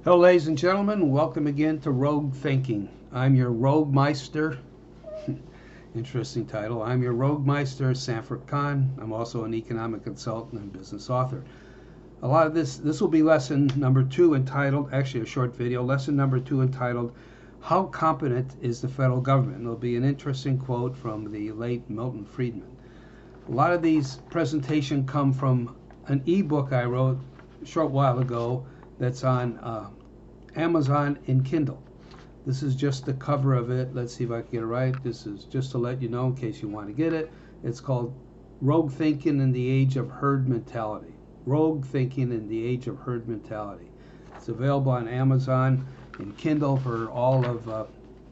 Hello, ladies and gentlemen. Welcome again to Rogue Thinking. I'm your Rogue Meister. Interesting title. I'm your Rogue Meister, Sanford Khan. I'm also an economic consultant and business author. A lot of this will be lesson number 2 entitled, actually a short video, lesson number 2 entitled, How Competent is the Federal Government? There'll be an interesting quote from the late Milton Friedman. A lot of these presentations come from an ebook I wrote a short while ago that's on Amazon in Kindle. This is just the cover of it. Let's see if I can get it right. This is just to let you know in case you want to get it. It's called Rogue Thinking in the Age of Herd Mentality. Rogue Thinking in the Age of Herd Mentality. It's available on Amazon in Kindle for all of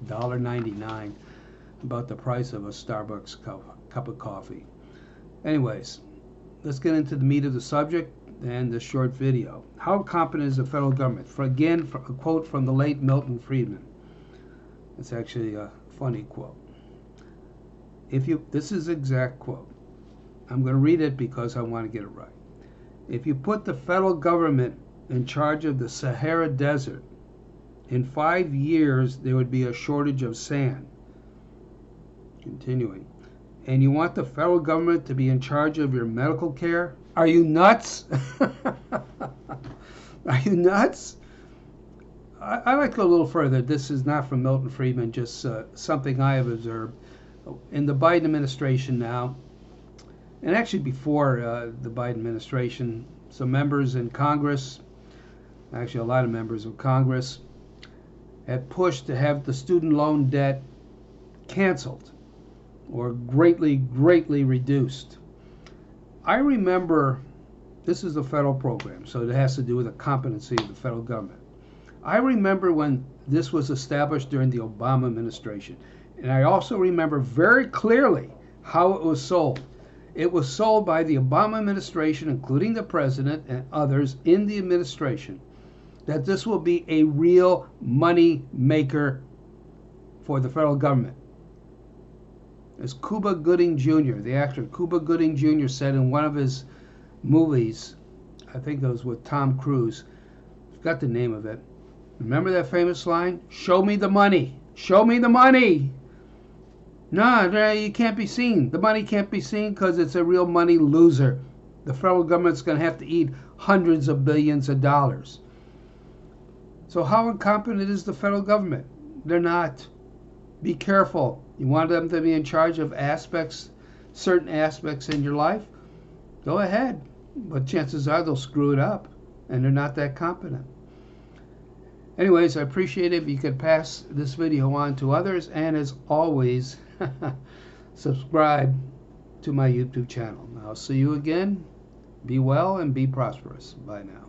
$1.99, about the price of a Starbucks cup of coffee. Anyways, let's get into the meat of the subject and the short video. How competent is the federal government? Again, a quote from the late Milton Friedman. It's actually a funny quote. This is the exact quote. I'm going to read it because I want to get it right. If you put the federal government in charge of the Sahara Desert, in 5 years there would be a shortage of sand. Continuing. And you want the federal government to be in charge of your medical care? Are you nuts? Are you nuts? I like to go a little further. This is not from Milton Friedman, just something I have observed. In the Biden administration now, and actually before the Biden administration, some members in Congress, actually a lot of members of Congress, have pushed to have the student loan debt canceled or greatly reduced. I remember, this is a federal program, so it has to do with the competency of the federal government. I remember when this was established during the Obama administration, and I also remember very clearly how it was sold. It was sold by the Obama administration, including the president and others in the administration, that this will be a real money maker for the federal government. As Cuba Gooding Jr., the actor Cuba Gooding Jr. said in one of his movies, I think it was with Tom Cruise, I forgot the name of it. Remember that famous line? Show me the money. Show me the money. No, you can't be seen. The money can't be seen because it's a real money loser. The federal government's going to have to eat hundreds of billions of dollars. So how incompetent is the federal government? They're not. Be careful. You want them to be in charge of certain aspects in your life? Go ahead. But chances are they'll screw it up, and they're not that competent. Anyways, I appreciate it if you could pass this video on to others, and as always, subscribe to my YouTube channel. I'll see you again. Be well and be prosperous. Bye now.